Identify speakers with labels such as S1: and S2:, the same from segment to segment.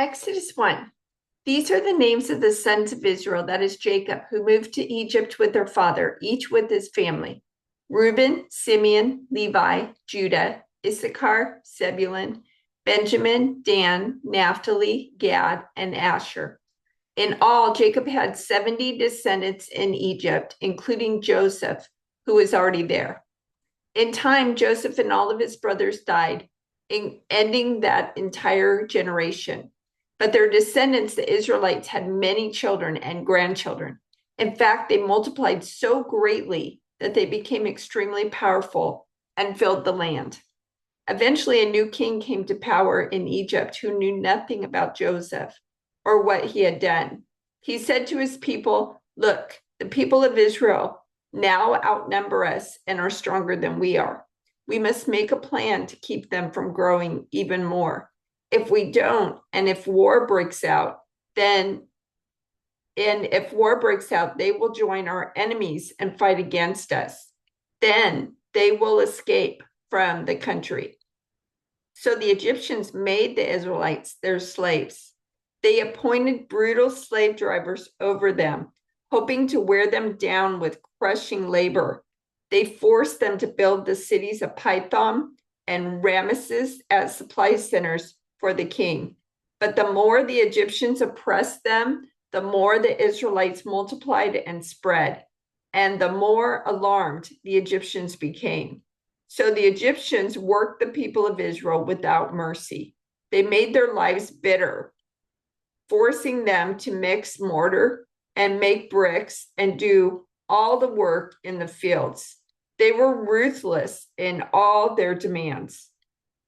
S1: Exodus 1. These are the names of the sons of Israel, that is Jacob, who moved to Egypt with their father, each with his family: Reuben, Simeon, Levi, Judah, Issachar, Zebulun, Benjamin, Dan, Naphtali, Gad, and Asher. In all, Jacob had 70 descendants in Egypt, including Joseph, who was already there. In time, Joseph and all of his brothers died, ending that entire generation. But their descendants, the Israelites, had many children and grandchildren. In fact, they multiplied so greatly that they became extremely powerful and filled the land. Eventually, a new king came to power in Egypt who knew nothing about Joseph or what he had done. He said to his people, "Look, the people of Israel now outnumber us and are stronger than we are. We must make a plan to keep them from growing even more. If we don't, and if war breaks out, they will join our enemies and fight against us. Then they will escape from the country." So the Egyptians made the Israelites their slaves. They appointed brutal slave drivers over them, hoping to wear them down with crushing labor. They forced them to build the cities of Pithom and Ramesses as supply centers for the king. But the more the Egyptians oppressed them, the more the Israelites multiplied and spread, and the more alarmed the Egyptians became. So the Egyptians worked the people of Israel without mercy. They made their lives bitter, forcing them to mix mortar and make bricks and do all the work in the fields. They were ruthless in all their demands.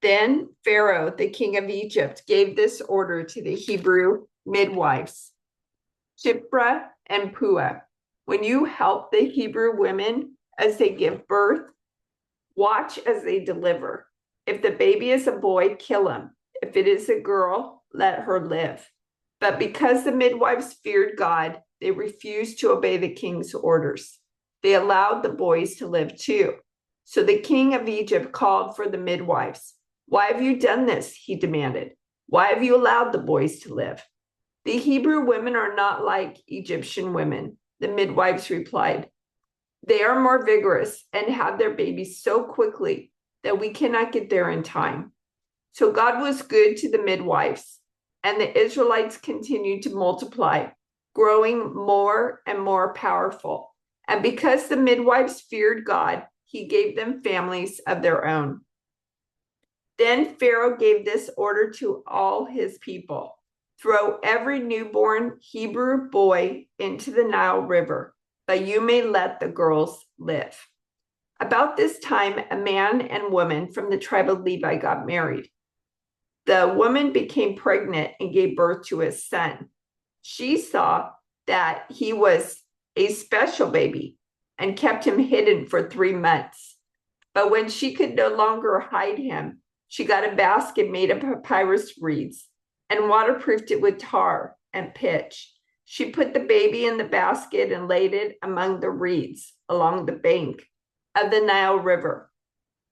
S1: Then Pharaoh, the king of Egypt, gave this order to the Hebrew midwives: Shiphrah and Puah, when you help the Hebrew women as they give birth, watch as they deliver. If the baby is a boy, kill him. If it is a girl, let her live. But because the midwives feared God, they refused to obey the king's orders. They allowed the boys to live too. So the king of Egypt called for the midwives. "Why have you done this?" he demanded. "Why have you allowed the boys to live?" "The Hebrew women are not like Egyptian women," the midwives replied. "They are more vigorous and have their babies so quickly that we cannot get there in time." So God was good to the midwives, and the Israelites continued to multiply, growing more and more powerful. And because the midwives feared God, he gave them families of their own. Then Pharaoh gave this order to all his people: "Throw every newborn Hebrew boy into the Nile River, but you may let the girls live." About this time, a man and woman from the tribe of Levi got married. The woman became pregnant and gave birth to a son. She saw that he was a special baby and kept him hidden for 3 months. But when she could no longer hide him, she got a basket made of papyrus reeds and waterproofed it with tar and pitch. She put the baby in the basket and laid it among the reeds along the bank of the Nile River.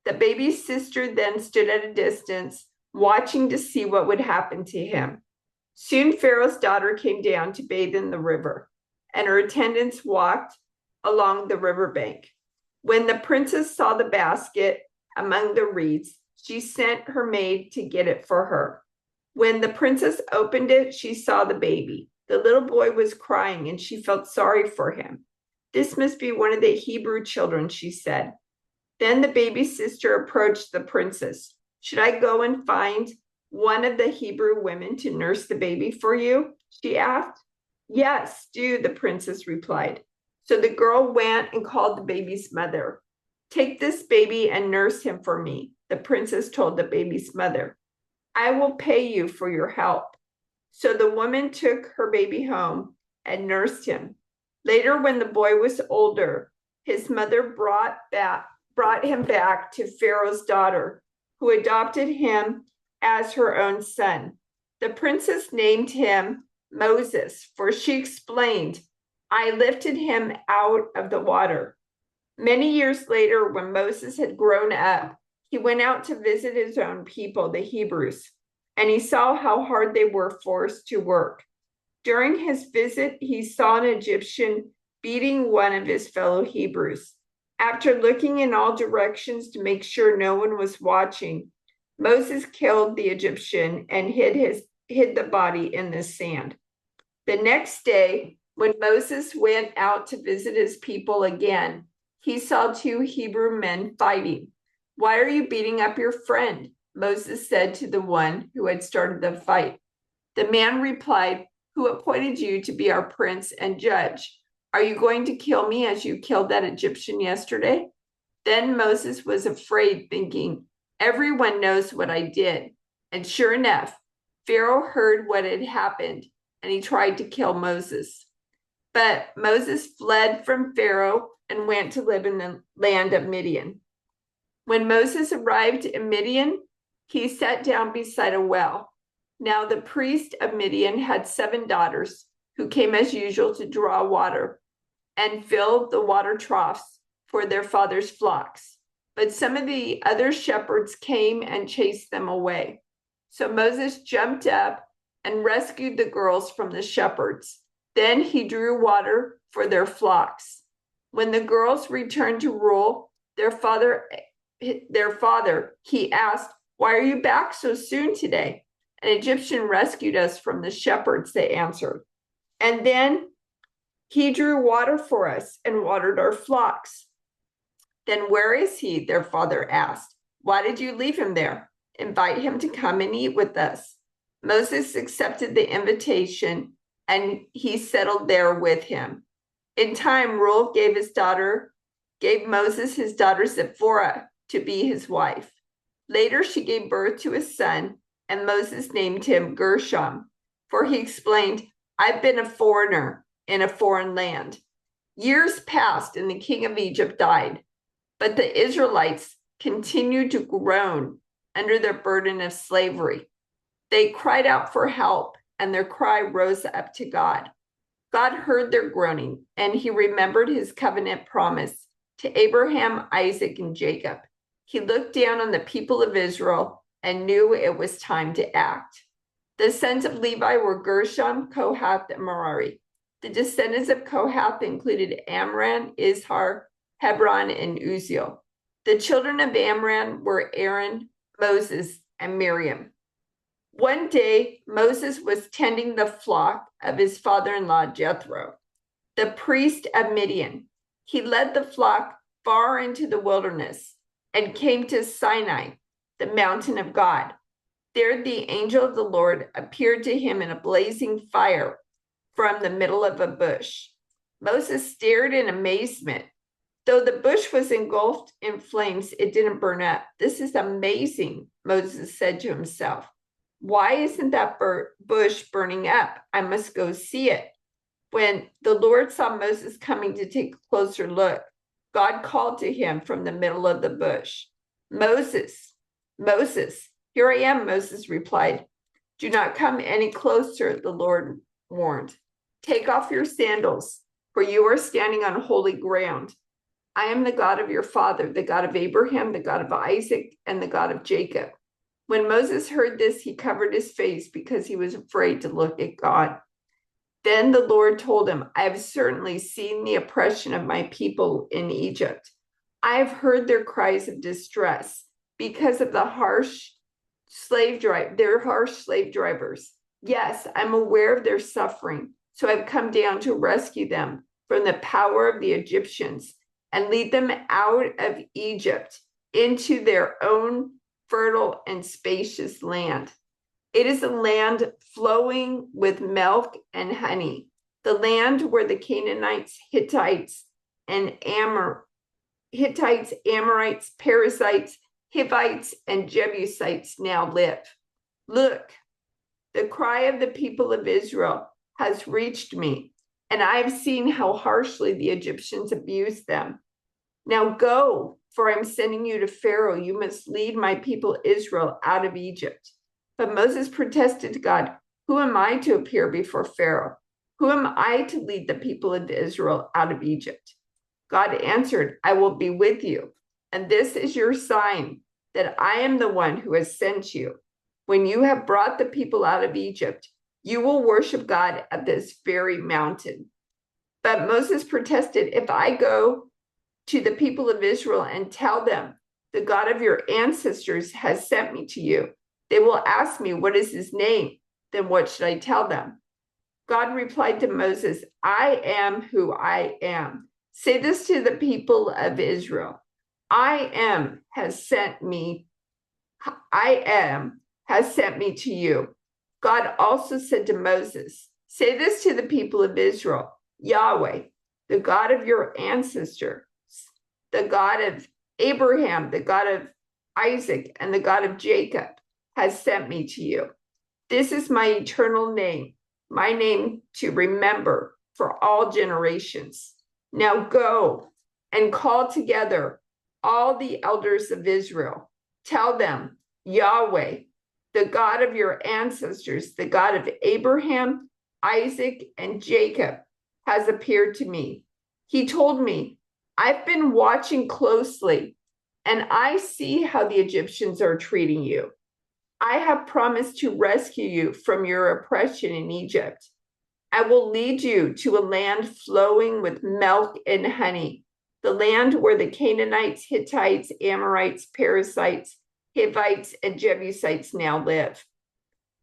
S1: The baby's sister then stood at a distance, watching to see what would happen to him. Soon Pharaoh's daughter came down to bathe in the river, and her attendants walked along the riverbank. When the princess saw the basket among the reeds, she sent her maid to get it for her. When the princess opened it, she saw the baby. The little boy was crying, and she felt sorry for him. "This must be one of the Hebrew children," she said. Then the baby's sister approached the princess. "Should I go and find one of the Hebrew women to nurse the baby for you?" she asked. "Yes, do," the princess replied. So the girl went and called the baby's mother. "Take this baby and nurse him for me," the princess told the baby's mother. "I will pay you for your help." So the woman took her baby home and nursed him. Later, when the boy was older, his mother brought him back to Pharaoh's daughter, who adopted him as her own son. The princess named him Moses, for she explained, "I lifted him out of the water." Many years later, when Moses had grown up, he went out to visit his own people, the Hebrews. and he saw how hard they were forced to work. During his visit, he saw an Egyptian beating one of his fellow Hebrews. After looking in all directions to make sure no one was watching, Moses killed the Egyptian and hid the body in the sand. The next day, when Moses went out to visit his people again, he saw two Hebrew men fighting. "Why are you beating up your friend?" Moses said to the one who had started the fight. The man replied, "Who appointed you to be our prince and judge? Are you going to kill me as you killed that Egyptian yesterday?" Then Moses was afraid, thinking, "Everyone knows what I did." And sure enough, Pharaoh heard what had happened, and he tried to kill Moses. But Moses fled from Pharaoh and went to live in the land of Midian. When Moses arrived in Midian, he sat down beside a well. Now the priest of Midian had 7 daughters who came as usual to draw water and fill the water troughs for their father's flocks. But some of the other shepherds came and chased them away. So Moses jumped up and rescued the girls from the shepherds. Then he drew water for their flocks. When the girls returned to rule their father, he asked, "Why are you back so soon today?" "An Egyptian rescued us from the shepherds," they answered. "And then he drew water for us and watered our flocks." "Then where is he?" their father asked. "Why did you leave him there? Invite him to come and eat with us." Moses accepted the invitation, and he settled there with him. In time, Reuel gave Moses his daughter Zipporah to be his wife. Later, she gave birth to a son, and Moses named him Gershom, for he explained, "I've been a foreigner in a foreign land." Years passed, and the king of Egypt died, but the Israelites continued to groan under their burden of slavery. They cried out for help, and their cry rose up to God. God heard their groaning, and he remembered his covenant promise to Abraham, Isaac, and Jacob. He looked down on the people of Israel and knew it was time to act. The sons of Levi were Gershom, Kohath, and Merari. The descendants of Kohath included Amram, Izhar, Hebron, and Uzziel. The children of Amram were Aaron, Moses, and Miriam. One day, Moses was tending the flock of his father-in-law, Jethro, the priest of Midian. He led the flock far into the wilderness and came to Sinai, the mountain of God. There, the angel of the Lord appeared to him in a blazing fire from the middle of a bush. Moses stared in amazement. Though the bush was engulfed in flames, it didn't burn up. "This is amazing," Moses said to himself. "Why isn't that bush burning up? I must go see it." When the Lord saw Moses coming to take a closer look, God called to him from the middle of the bush, "Moses, Moses." "Here I am," Moses replied. "Do not come any closer," the Lord warned. "Take off your sandals, for you are standing on holy ground. I am the God of your father, the God of Abraham, the God of Isaac, and the God of Jacob." When Moses heard this, he covered his face because he was afraid to look at God. Then the Lord told him, "I have certainly seen the oppression of my people in Egypt. I have heard their cries of distress because of their harsh slave drivers. Yes, I'm aware of their suffering, so I've come down to rescue them from the power of the Egyptians and lead them out of Egypt into their own fertile and spacious land. It is a land flowing with milk and honey, the land where the Canaanites, Hittites, Amorites, Perizzites, Hivites, and Jebusites now live. Look, the cry of the people of Israel has reached me, and I have seen how harshly the Egyptians abuse them. Now go, for I'm sending you to Pharaoh. You must lead my people Israel out of Egypt." But Moses protested to God, "Who am I to appear before Pharaoh? Who am I to lead the people of Israel out of Egypt?" God answered, "I will be with you, and this is your sign that I am the one who has sent you. when you have brought the people out of Egypt, you will worship God at this very mountain." But Moses protested, "If I go to the people of Israel and tell them, 'The God of your ancestors has sent me to you,' they will ask me, 'What is his name?' Then what should I tell them?" God replied to Moses, "I am who I am. Say this to the people of Israel. I am has sent me to you." God also said to Moses, "Say this to the people of Israel. Yahweh, the God of your ancestors, the God of Abraham, the God of Isaac, and the God of Jacob, has sent me to you. This is my eternal name, my name to remember for all generations. Now go and call together all the elders of Israel. Tell them, Yahweh, the God of your ancestors, the God of Abraham, Isaac, and Jacob, has appeared to me. He told me, I've been watching closely, and I see how the Egyptians are treating you. I have promised to rescue you from your oppression in Egypt. I will lead you to a land flowing with milk and honey, the land where the Canaanites, Hittites, Amorites, Perizzites, Hivites, and Jebusites now live.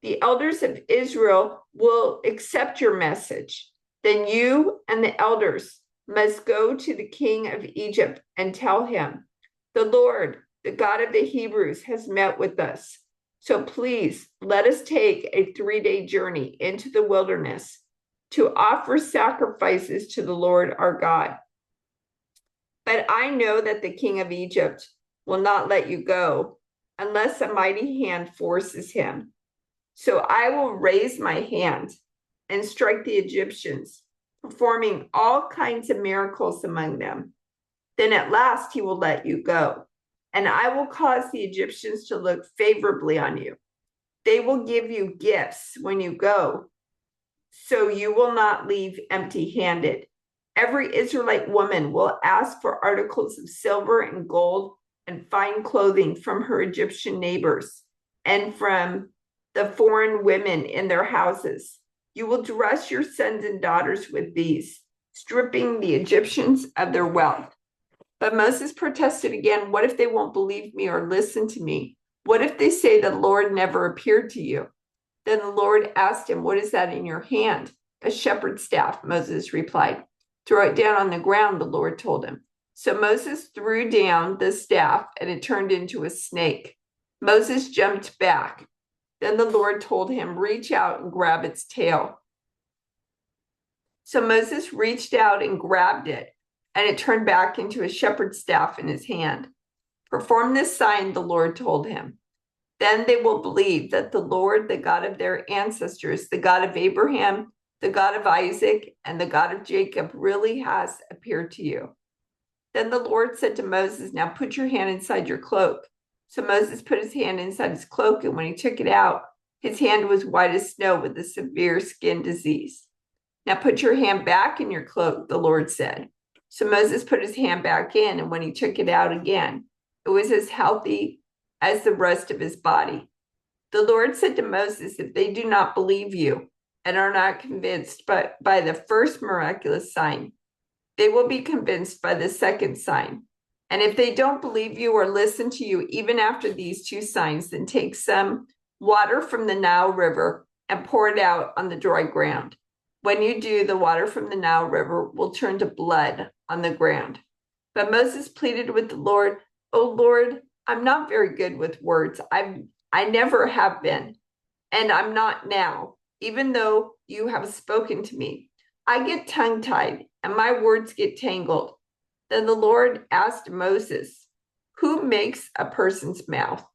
S1: The elders of Israel will accept your message. Then you and the elders must go to the king of Egypt and tell him, the Lord, the God of the Hebrews, has met with us. So please let us take a 3-day journey into the wilderness to offer sacrifices to the Lord our God. But I know that the king of Egypt will not let you go unless a mighty hand forces him. So I will raise my hand and strike the Egyptians, performing all kinds of miracles among them. Then at last he will let you go, and I will cause the Egyptians to look favorably on you. They will give you gifts when you go, so you will not leave empty-handed. Every Israelite woman will ask for articles of silver and gold and fine clothing from her Egyptian neighbors and from the foreign women in their houses. You will dress your sons and daughters with these, stripping the Egyptians of their wealth. But Moses protested again, what if they won't believe me or listen to me? What if they say the Lord never appeared to you? Then the Lord asked him, what is that in your hand? A shepherd's staff, Moses replied. Throw it down on the ground, the Lord told him. So Moses threw down the staff and it turned into a snake. Moses jumped back. Then the Lord told him, reach out and grab its tail. So Moses reached out and grabbed it, and it turned back into a shepherd's staff in his hand. Perform this sign, the Lord told him. Then they will believe that the Lord, the God of their ancestors, the God of Abraham, the God of Isaac, and the God of Jacob really has appeared to you. Then the Lord said to Moses, now put your hand inside your cloak. So Moses put his hand inside his cloak, and when he took it out, his hand was white as snow with a severe skin disease. Now put your hand back in your cloak, the Lord said. So Moses put his hand back in, and when he took it out again, it was as healthy as the rest of his body. The Lord said to Moses, if they do not believe you and are not convinced by the first miraculous sign, they will be convinced by the second sign. And if they don't believe you or listen to you, even after these 2 signs, then take some water from the Nile River and pour it out on the dry ground. When you do, the water from the Nile River will turn to blood on the ground. But Moses pleaded with the Lord, oh Lord, I'm not very good with words. I never have been, and I'm not now, even though you have spoken to me. I get tongue-tied and my words get tangled. Then the Lord asked Moses, who makes a person's mouth?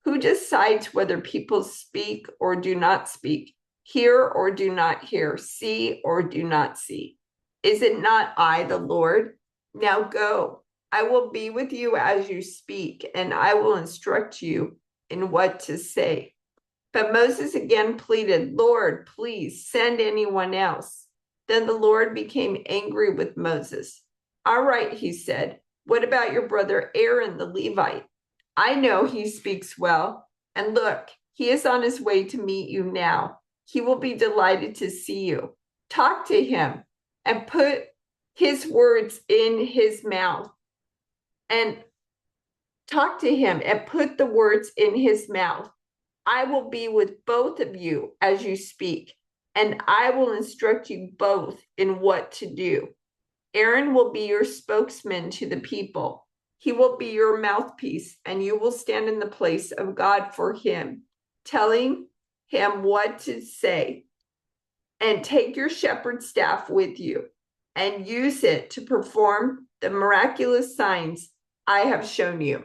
S1: Who decides whether people speak or do not speak, hear or do not hear, see or do not see? Is it not I, the Lord? Now go. I will be with you as you speak, and I will instruct you in what to say. But Moses again pleaded, Lord, please send anyone else. Then the Lord became angry with Moses. All right, he said, what about your brother Aaron the Levite? I know he speaks well, and look, He is on his way to meet you now. He will be delighted to see you. Talk to him and put his words in his mouth. And talk to him and put the words in his mouth. I will be with both of you as you speak, and I will instruct you both in what to do. Aaron will be your spokesman to the people. He will be your mouthpiece, and you will stand in the place of God for him, telling him what to say. And take your shepherd's staff with you and use it to perform the miraculous signs I have shown you.